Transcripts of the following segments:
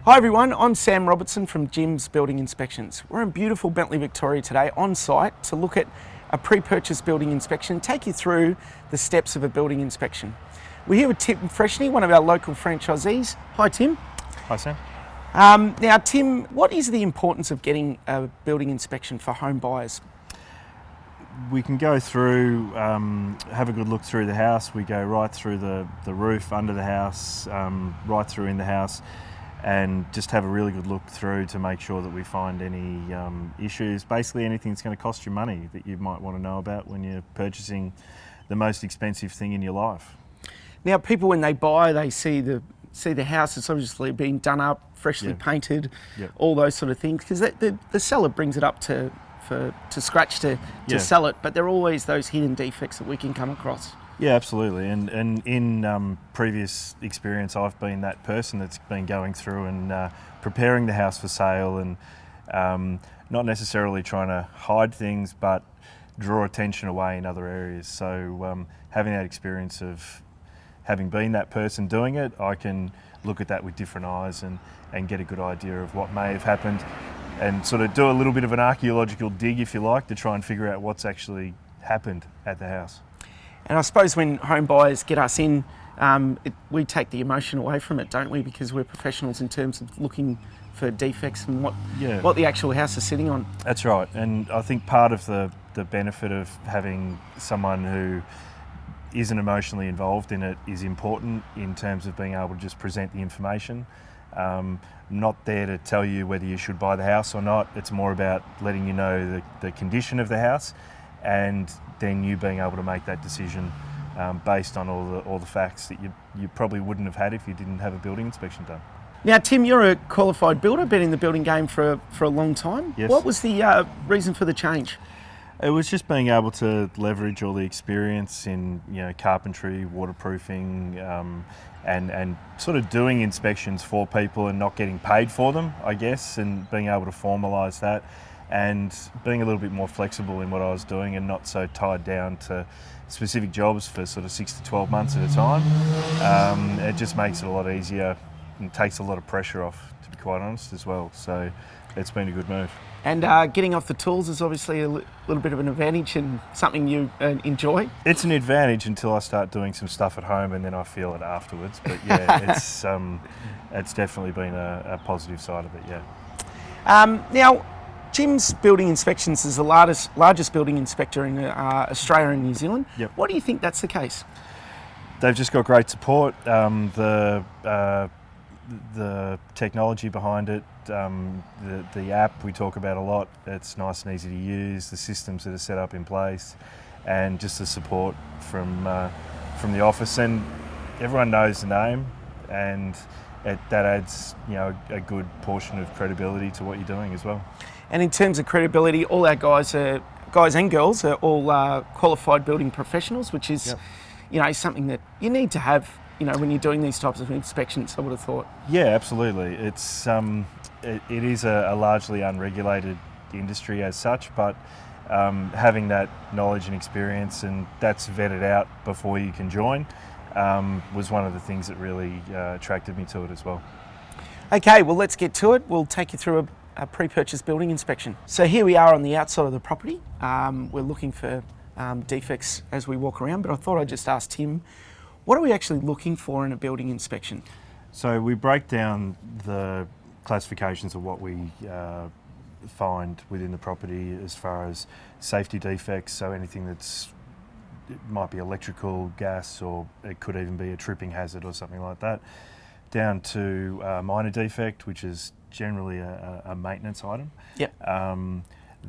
Hi everyone, I'm Sam Robertson from Jim's Building Inspections. We're in beautiful Bentley, Victoria today on site to look at a pre-purchase building inspection, take you through the steps of a building inspection. We're here with Tim Freshney, one of our local franchisees. Hi Tim. Hi Sam. Now Tim, what is the importance of getting a building inspection for home buyers? We can go through, have a good look through the house. We go right through the roof, under the house, right through in the house, and just have a really good look through to make sure that we find any issues. Basically anything that's going to cost you money that you might want to know about when you're purchasing the most expensive thing in your life. Now people, when they buy, they see the house, it's obviously been done up, freshly painted, all those sort of things, because the seller brings it up to scratch to sell it, but there are always those hidden defects that we can come across. Yeah, absolutely. And in previous experience, I've been that person that's been going through and preparing the house for sale, and not necessarily trying to hide things, but draw attention away in other areas. So having that experience of having been that person doing it, I can look at that with different eyes and get a good idea of what may have happened, and sort of do a little bit of an archaeological dig, if you like, to try and figure out what's actually happened at the house. And I suppose when home buyers get us in, we take the emotion away from it, don't we? Because we're professionals in terms of looking for defects and what the actual house is sitting on. That's right. And I think part of the benefit of having someone who isn't emotionally involved in it is important in terms of being able to just present the information. Not there to tell you whether you should buy the house or not. It's more about letting you know the condition of the house, and then you being able to make that decision based on all the facts that you probably wouldn't have had if you didn't have a building inspection done. Now Tim, you're a qualified builder, been in the building game for a long time. Yes. What was the reason for the change? It was just being able to leverage all the experience in carpentry, waterproofing, and sort of doing inspections for people and not getting paid for them, I guess, and being able to formalise that, and being a little bit more flexible in what I was doing and not so tied down to specific jobs for sort of 6 to 12 months at a time. It just makes it a lot easier and takes a lot of pressure off, to be quite honest, as well. So it's been a good move. And getting off the tools is obviously a little bit of an advantage and something you enjoy. It's an advantage until I start doing some stuff at home, and then I feel it afterwards. But yeah, it's definitely been a positive side of it. Yeah. Now, Jim's Building Inspections is the largest building inspector in Australia and New Zealand. Yep. Why do you think that's the case? They've just got great support. The technology behind it, the app we talk about a lot, it's nice and easy to use, the systems that are set up in place, and just the support from the office, and everyone knows the name, and that adds a good portion of credibility to what you're doing as well. And in terms of credibility, all our guys and girls are all qualified building professionals, which is something that you need to have when you're doing these types of inspections, I would have thought. Yeah, absolutely. It's it is a largely unregulated industry as such, but having that knowledge and experience, and that's vetted out before you can join, was one of the things that really attracted me to it as well. Okay, well let's get to it. We'll take you through a pre-purchase building inspection. So here we are on the outside of the property. We're looking for defects as we walk around, but I thought I'd just ask Tim, what are we actually looking for in a building inspection? So we break down the classifications of what we find within the property as far as safety defects, so anything it might be electrical, gas, or it could even be a tripping hazard or something like that, down to minor defect, which is generally a maintenance item. Yep.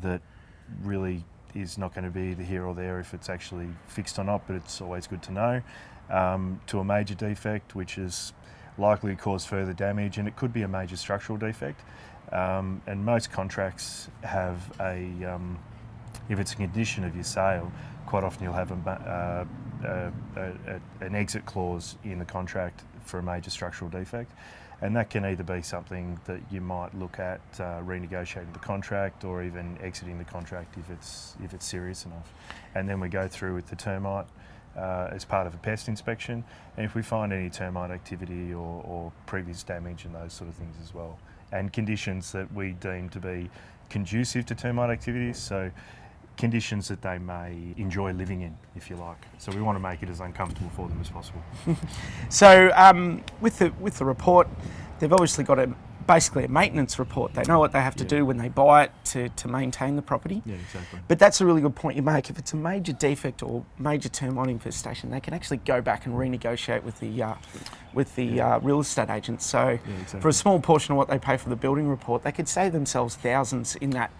That really is not going to be either here or there if it's actually fixed or not, but it's always good to know. To a major defect, which is likely to cause further damage, and it could be a major structural defect. And most contracts have if it's a condition of your sale, quite often you'll have an exit clause in the contract for a major structural defect. And that can either be something that you might look at renegotiating the contract, or even exiting the contract if it's serious enough. And then we go through with the termite as part of a pest inspection, and if we find any termite activity or previous damage and those sort of things as well, and conditions that we deem to be conducive to termite activities, so conditions that they may enjoy living in, if you like. So we want to make it as uncomfortable for them as possible. So with the report, they've obviously got basically a maintenance report. They know what they have to do when they buy it to maintain the property. Yeah, exactly. But that's a really good point you make. If it's a major defect or major termite infestation, they can actually go back and renegotiate with the real estate agent. So exactly. for a small portion of what they pay for the building report, they could save themselves thousands in that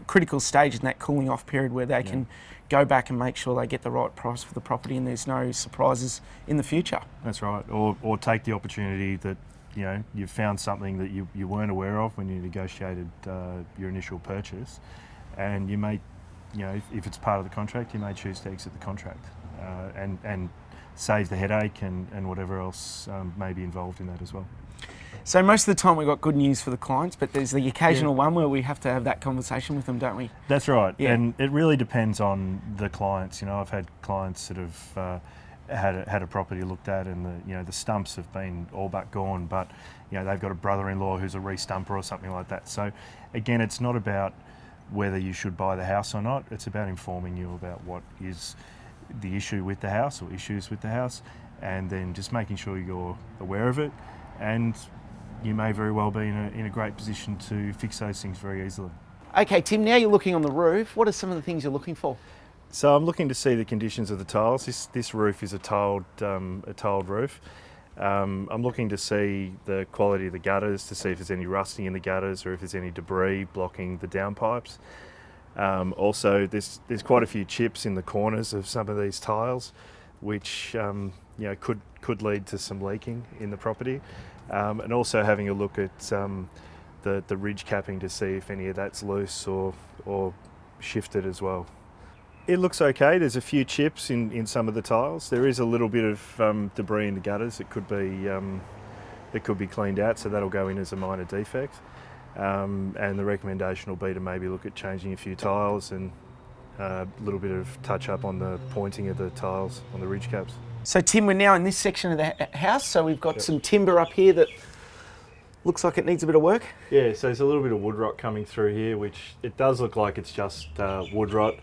critical stage, in that cooling off period, where they can go back and make sure they get the right price for the property and there's no surprises in the future. That's right. Or take the opportunity that you've found something that you weren't aware of when you negotiated your initial purchase, and you may, if it's part of the contract, you may choose to exit the contract and save the headache and whatever else may be involved in that as well. So most of the time we've got good news for the clients, but there's the occasional one where we have to have that conversation with them, don't we? That's right. Yeah. And it really depends on the clients. I've had clients that have had a property looked at, and the stumps have been all but gone, but they've got a brother-in-law who's a re-stumper or something like that. So again, it's not about whether you should buy the house or not. It's about informing you about what is the issue with the house or issues with the house, and then just making sure you're aware of it, and you may very well be in a great position to fix those things very easily. Okay, Tim, now you're looking on the roof. What are some of the things you're looking for? So I'm looking to see the conditions of the tiles. This roof is a tiled roof. I'm looking to see the quality of the gutters, to see if there's any rusting in the gutters or if there's any debris blocking the downpipes. Also, there's quite a few chips in the corners of some of these tiles, which could lead to some leaking in the property. And also having a look at the ridge capping to see if any of that's loose or shifted as well. It looks okay. There's a few chips in some of the tiles. There is a little bit of debris in the gutters. It could be cleaned out, so that'll go in as a minor defect. And the recommendation will be to maybe look at changing a few tiles and a little bit of touch up on the pointing of the tiles on the ridge caps. So Tim, we're now in this section of the house, so we've got some timber up here that looks like it needs a bit of work. Yeah, so there's a little bit of wood rot coming through here, which it does look like it's just wood rot.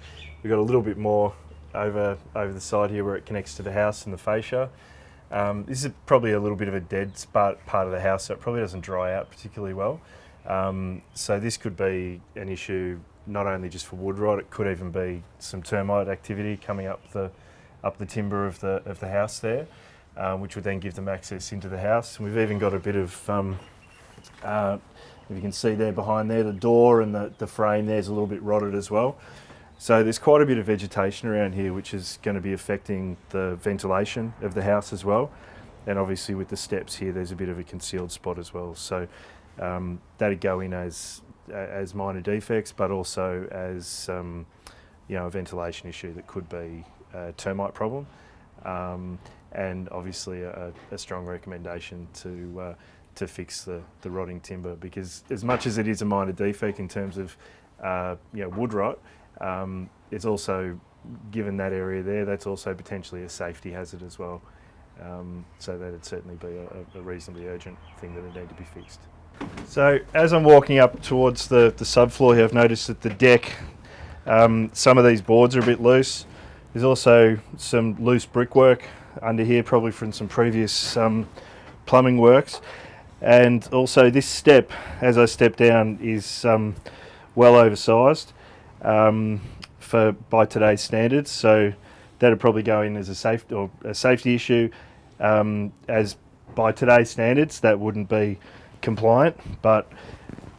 We've got a little bit more over the side here where it connects to the house and the fascia. This is probably a little bit of a dead part of the house, so it probably doesn't dry out particularly well. So this could be an issue not only just for wood rot, it could even be some termite activity coming up the timber of the house there, which would then give them access into the house. And we've even got a bit of, if you can see there behind there, the door and the frame there's a little bit rotted as well. So there's quite a bit of vegetation around here, which is going to be affecting the ventilation of the house as well. And obviously with the steps here, there's a bit of a concealed spot as well. So that'd go in as minor defects, but also as a ventilation issue that could be a termite problem. And obviously a strong recommendation to fix the rotting timber, because as much as it is a minor defect in terms of wood rot, it's also, given that area there, that's also potentially a safety hazard as well. So that'd certainly be a reasonably urgent thing that would need to be fixed. So as I'm walking up towards the subfloor here, I've noticed that the deck, some of these boards are a bit loose. There's also some loose brickwork under here, probably from some previous plumbing works. And also this step, as I step down, is well oversized by today's standards. So that'd probably go in as a safety issue. As by today's standards, that wouldn't be compliant, but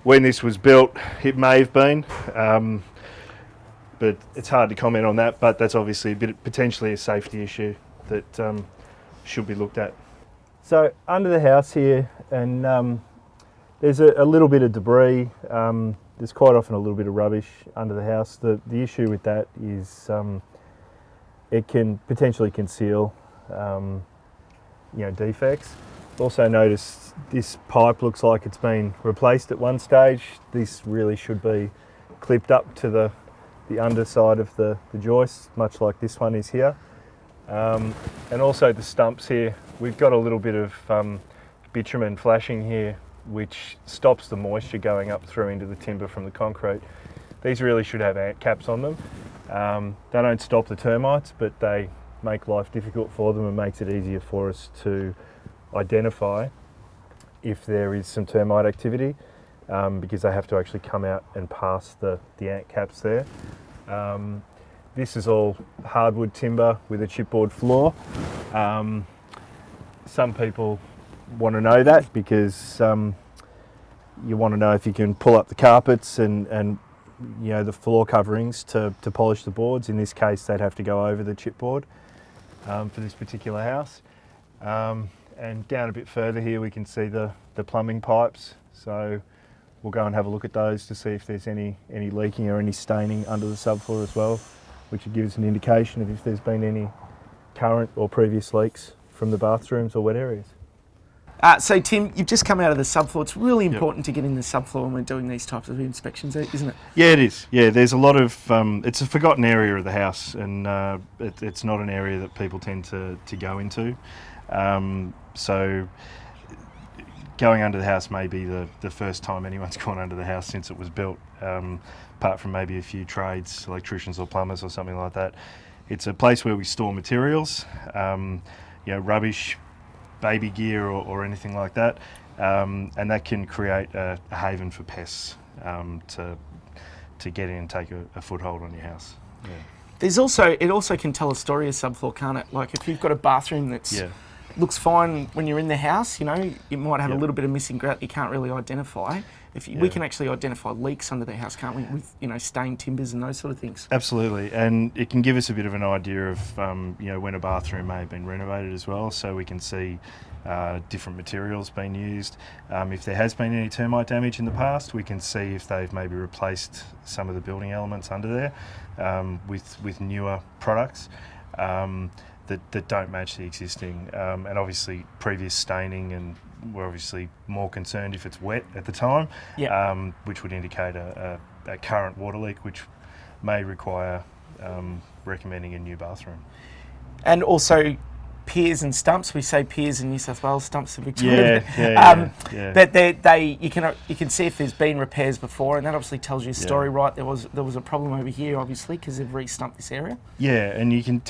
when this was built, it may have been. But it's hard to comment on that, but that's obviously potentially a safety issue that should be looked at. So under the house here, and there's a little bit of debris. There's quite often a little bit of rubbish under the house. The issue with that is it can potentially conceal defects. Also noticed this pipe looks like it's been replaced at one stage. This really should be clipped up to the underside of the joist, much like this one is here. And also the stumps here, we've got a little bit of bitumen flashing here, which stops the moisture going up through into the timber from the concrete. These really should have ant caps on them. They don't stop the termites, but they make life difficult for them and makes it easier for us to identify if there is some termite activity, because they have to actually come out and pass the ant caps there. This is all hardwood timber with a chipboard floor. Some people want to know that because you want to know if you can pull up the carpets and the floor coverings to polish the boards. In this case, they'd have to go over the chipboard for this particular house. And down a bit further here, we can see the plumbing pipes. So we'll go and have a look at those to see if there's any leaking or any staining under the subfloor as well, which would give us an indication of if there's been any current or previous leaks from the bathrooms or wet areas. So Tim, you've just come out of the subfloor. It's really important to get in the subfloor when we're doing these types of inspections, isn't it? Yeah, it is. Yeah, there's a lot of, it's a forgotten area of the house, and it's not an area that people tend to go into. So going under the house may be the first time anyone's gone under the house since it was built, apart from maybe a few trades, electricians or plumbers or something like that. It's a place where we store materials, rubbish, baby gear or anything like that, and that can create a haven for pests to get in and take a foothold on your house. Yeah. It also can tell a story of subfloor, can't it? Like if you've got a bathroom that's looks fine when you're in the house, it might have a little bit of missing grout you can't really identify. We can actually identify leaks under the house, can't we? With stained timbers and those sort of things. Absolutely, and it can give us a bit of an idea of when a bathroom may have been renovated as well, so we can see different materials being used. If there has been any termite damage in the past, we can see if they've maybe replaced some of the building elements under there with newer products that don't match the existing, and obviously previous staining, and we're obviously more concerned if it's wet at the time, which would indicate a current water leak, which may require recommending a new bathroom. And also piers and stumps. We say piers in New South Wales, stumps in Yeah, Victoria. But you can see if there's been repairs before, and that obviously tells you a story, right? There was a problem over here, obviously, because they've re-stumped this area. Yeah, and you can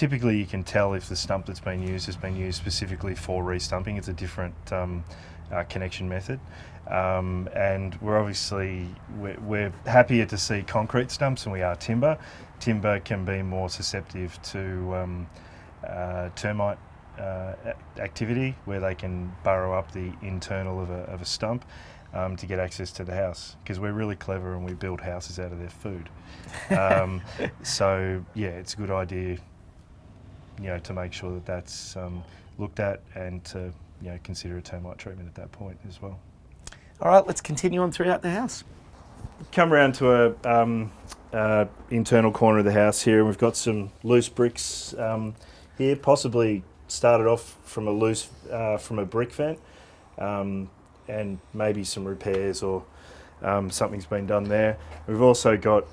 tell if the stump that's been used has been used specifically for re-stumping. It's a different connection method, and we're happier to see concrete stumps than we are timber. Timber can be more susceptible to termite activity, where they can burrow up the internal of a stump to get access to the house, because we're really clever and we build houses out of their food. So yeah, it's a good idea to make sure that that's looked at, and to consider a termite treatment at that point as well. All right, let's continue on throughout the house. Come around to a internal corner of the house here, and we've got some loose bricks here, possibly started off from a brick vent, and maybe some repairs or something's been done there. We've also got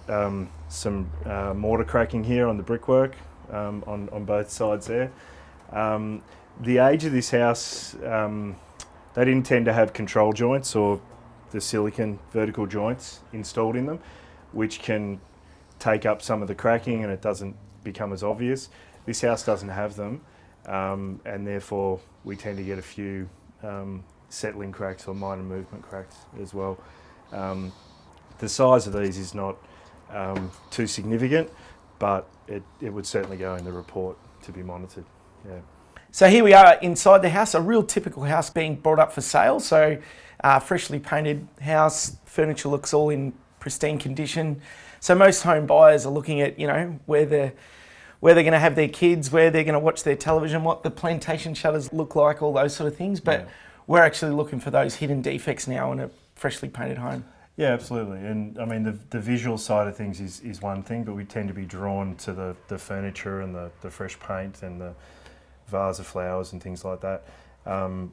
some mortar cracking here on the brickwork on both sides there. The age of this house, they didn't tend to have control joints or the silicon vertical joints installed in them, which can take up some of the cracking and it doesn't become as obvious. This house doesn't have them, and therefore we tend to get a few settling cracks or minor movement cracks as well. The size of these is not too significant, but it would certainly go in the report to be monitored. Yeah. So here we are inside the house, a real typical house being brought up for sale. So freshly painted house, furniture looks all in pristine condition. So most home buyers are looking at, where they're going to have their kids, where they're going to watch their television, what the plantation shutters look like, all those sort of things. But we're actually looking for those hidden defects now in a freshly painted home. Yeah, absolutely. And I mean, the visual side of things is one thing, but we tend to be drawn to the furniture and the fresh paint and the vase of flowers and things like that. I'm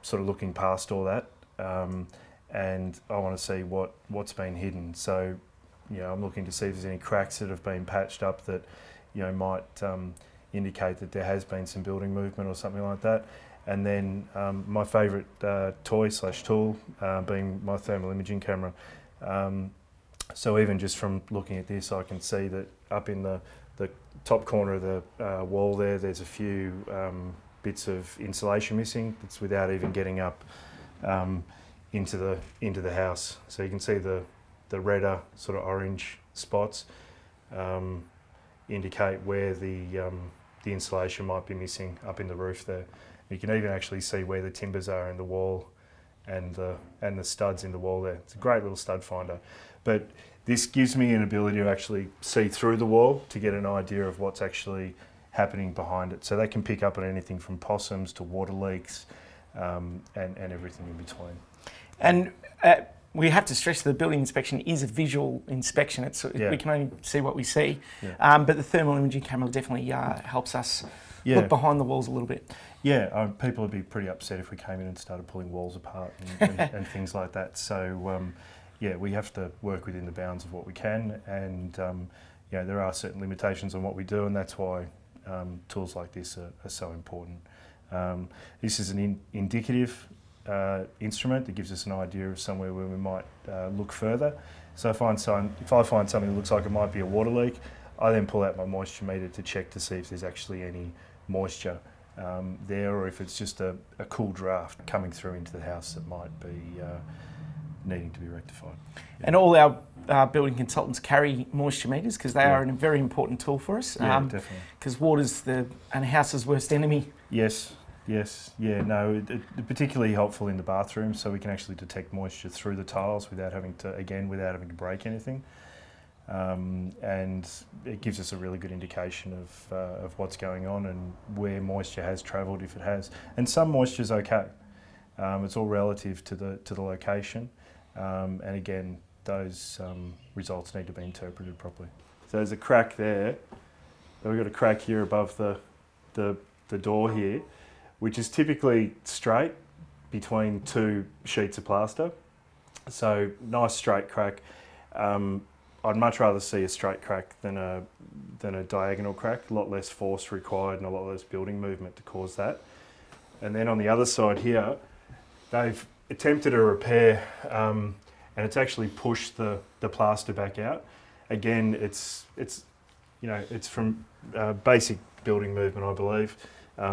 sort of looking past all that, and I want to see what's been hidden. So, I'm looking to see if there's any cracks that have been patched up that, might indicate that there has been some building movement or something like that. And then my favourite toy/tool being my thermal imaging camera. So even just from looking at this, I can see that up in the top corner of the wall there's a few bits of insulation missing. It's without even getting up into the house. So you can see the redder sort of orange spots indicate where the insulation might be missing up in the roof there. You can even actually see where the timbers are in the wall and the studs in the wall there. It's a great little stud finder. But this gives me an ability to actually see through the wall to get an idea of what's actually happening behind it. So they can pick up on anything from possums to water leaks and everything in between. And we have to stress the building inspection is a visual inspection. We can only see what we see. Yeah. But the thermal imaging camera definitely helps us look behind the walls a little bit. Yeah, people would be pretty upset if we came in and started pulling walls apart and things like that. So, we have to work within the bounds of what we can, and there are certain limitations on what we do, and that's why tools like this are so important. This is an indicative instrument that gives us an idea of somewhere where we might look further. So if I find something that looks like it might be a water leak, I then pull out my moisture meter to check to see if there's actually any moisture there, or if it's just a cool draft coming through into the house that might be needing to be rectified. Yeah. And all our building consultants carry moisture meters because they are a very important tool for us. Yeah, definitely. Because water's a house's worst enemy. Yes. No, particularly helpful in the bathroom, so we can actually detect moisture through the tiles without having to break anything. And it gives us a really good indication of what's going on and where moisture has travelled, if it has. And some moisture's okay. It's all relative to the location. And again, those results need to be interpreted properly. So there's a crack there. We've got a crack here above the door here, which is typically straight between two sheets of plaster. So nice straight crack. I'd much rather see a straight crack than a diagonal crack. A lot less force required and a lot less building movement to cause that. And then on the other side here, they've attempted a repair and it's actually pushed the plaster back out. Again, it's from basic building movement, I believe.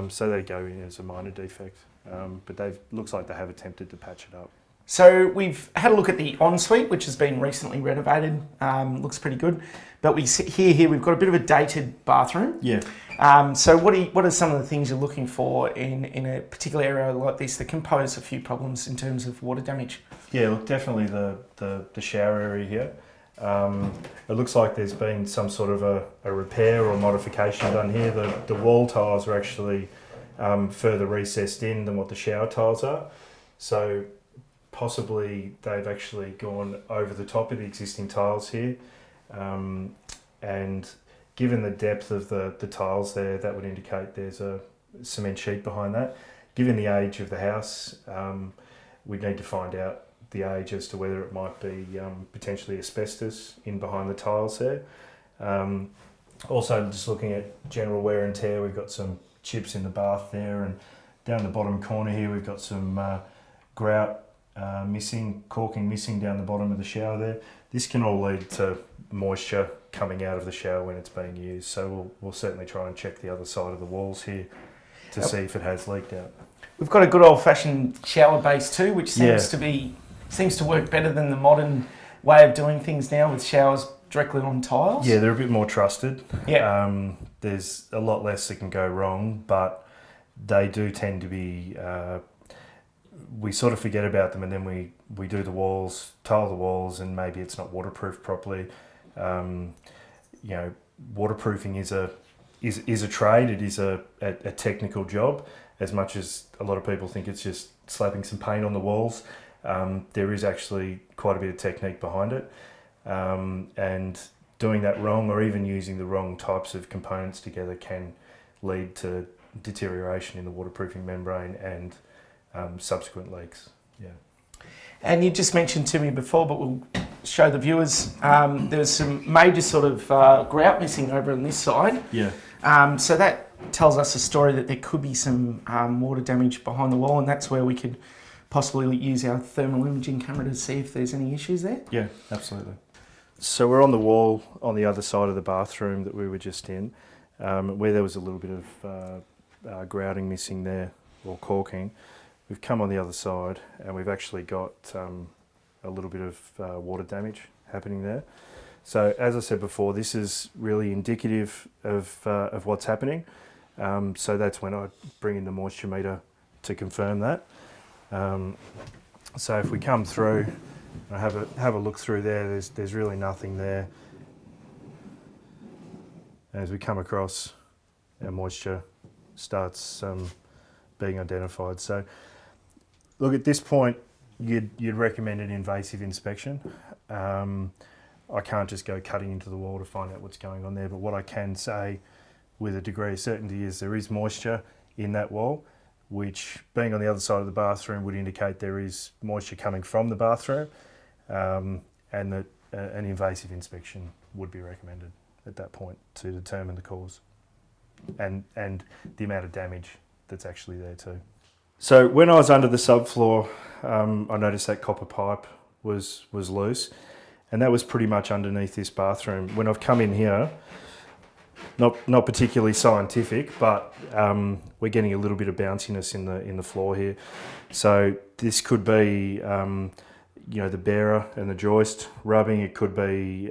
So they go in as a minor defect, but looks like they have attempted to patch it up. So we've had a look at the ensuite, which has been recently renovated. Looks pretty good. But we see here we've got a bit of a dated bathroom. Yeah. So what are some of the things you're looking for in a particular area like this that can pose a few problems in terms of water damage? Yeah, look, definitely the shower area here. It looks like there's been some sort of a repair or modification done here. The wall tiles are actually further recessed in than what the shower tiles are. So possibly they've actually gone over the top of the existing tiles here. And given the depth of the tiles there, that would indicate there's a cement sheet behind that. Given the age of the house, we'd need to find out the age as to whether it might be potentially asbestos in behind the tiles there. Also, just looking at general wear and tear, we've got some chips in the bath there, and down the bottom corner here we've got some grout caulking missing down the bottom of the shower there. This can all lead to moisture coming out of the shower when it's being used, so we'll certainly try and check the other side of the walls here to see if it has leaked out. We've got a good old-fashioned shower base too, which seems to work better than the modern way of doing things now with showers directly on tiles. Yeah, they're a bit more trusted. Yeah. There's a lot less that can go wrong, but they do tend to be... we sort of forget about them, and then we do the walls, tile the walls, and maybe it's not waterproof properly. Waterproofing is a trade. It is a technical job, as much as a lot of people think it's just slapping some paint on the walls. There is actually quite a bit of technique behind it, and doing that wrong, or even using the wrong types of components together, can lead to deterioration in the waterproofing membrane and subsequent leaks. Yeah. And you just mentioned to me before, but we'll show the viewers, there was some major sort of grout missing over on this side. Yeah. So that tells us a story that there could be some water damage behind the wall, and that's where we could possibly use our thermal imaging camera to see if there's any issues there. Yeah, absolutely. So we're on the wall on the other side of the bathroom that we were just in, where there was a little bit of grouting missing there, or caulking. We've come on the other side and we've actually got a little bit of water damage happening there. So as I said before, this is really indicative of what's happening. So that's when I bring in the moisture meter to confirm that. So if we come through, I have a look through there. There's really nothing there. As we come across, our moisture starts being identified. So look, at this point, you'd recommend an invasive inspection. I can't just go cutting into the wall to find out what's going on there, but what I can say with a degree of certainty is there is moisture in that wall, which, being on the other side of the bathroom, would indicate there is moisture coming from the bathroom, and that an invasive inspection would be recommended at that point to determine the cause and the amount of damage that's actually there too. So when I was under the subfloor, I noticed that copper pipe was loose, and that was pretty much underneath this bathroom. When I've come in here, not particularly scientific, but we're getting a little bit of bounciness in the floor here. So this could be the bearer and the joist rubbing. It could be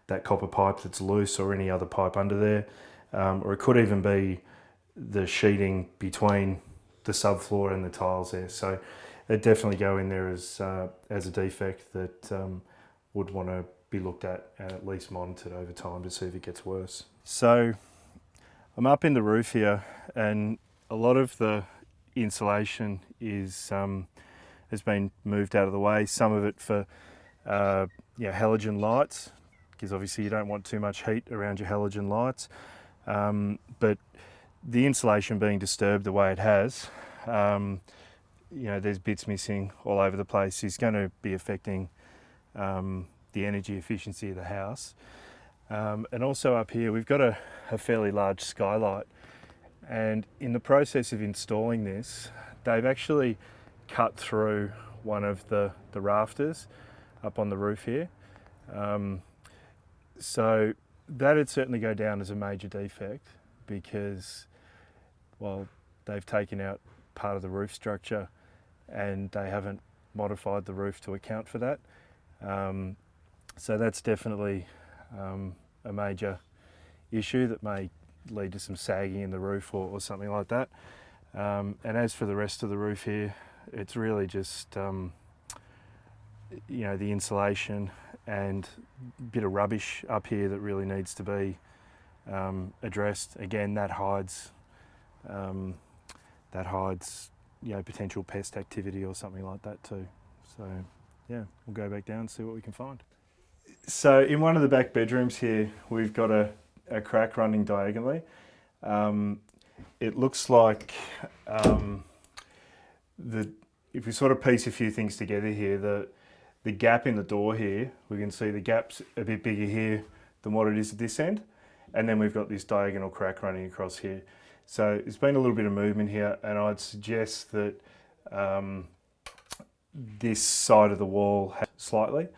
that copper pipe that's loose, or any other pipe under there, or it could even be the sheeting between the subfloor and the tiles there. So it'd definitely go in there as a defect that would want to be looked at least monitored over time to see if it gets worse. So I'm up in the roof here, and a lot of the insulation has been moved out of the way. Some of it for halogen lights, because obviously you don't want too much heat around your halogen lights. But the insulation being disturbed the way it has, there's bits missing all over the place, is going to be affecting the energy efficiency of the house. And also up here, we've got a fairly large skylight. And in the process of installing this, they've actually cut through one of the rafters up on the roof here. So that'd certainly go down as a major defect, because, well, they've taken out part of the roof structure and they haven't modified the roof to account for that. So that's definitely a major issue that may lead to some sagging in the roof or something like that. And as for the rest of the roof here, it's really just the insulation and a bit of rubbish up here that really needs to be addressed. Again, that hides potential pest activity or something like that too. So yeah, we'll go back down and see what we can find. So in one of the back bedrooms here, we've got a crack running diagonally. It looks like if we sort of piece a few things together here, the gap in the door here, we can see the gap's a bit bigger here than what it is at this end. And then we've got this diagonal crack running across here. So there's been a little bit of movement here, and I'd suggest that this side of the wall has slightly,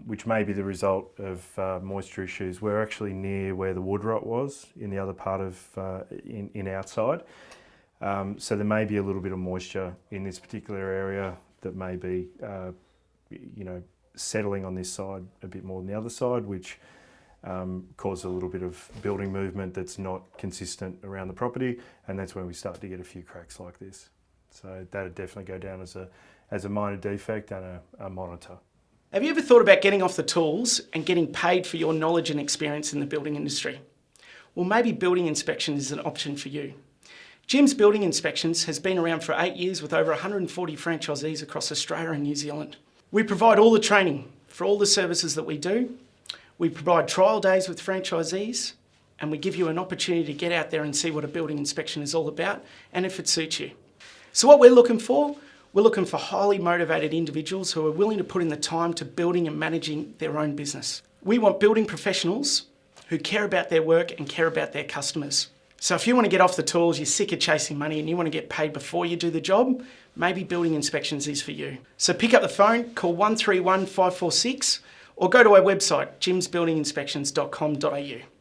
which may be the result of moisture issues. We're actually near where the wood rot was in the other part of in outside. So there may be a little bit of moisture in this particular area that may be settling on this side a bit more than the other side, which causes a little bit of building movement that's not consistent around the property, and that's when we start to get a few cracks like this. So that would definitely go down as a minor defect and a monitor. Have you ever thought about getting off the tools and getting paid for your knowledge and experience in the building industry? Well, maybe building inspection is an option for you. Jim's Building Inspections has been around for 8 years with over 140 franchisees across Australia and New Zealand. We provide all the training for all the services that we do. We provide trial days with franchisees, and we give you an opportunity to get out there and see what a building inspection is all about and if it suits you. So what we're looking for highly motivated individuals who are willing to put in the time to building and managing their own business. We want building professionals who care about their work and care about their customers. So if you want to get off the tools, you're sick of chasing money and you want to get paid before you do the job, maybe building inspections is for you. So pick up the phone, call 131 546 or go to our website, jimsbuildinginspections.com.au.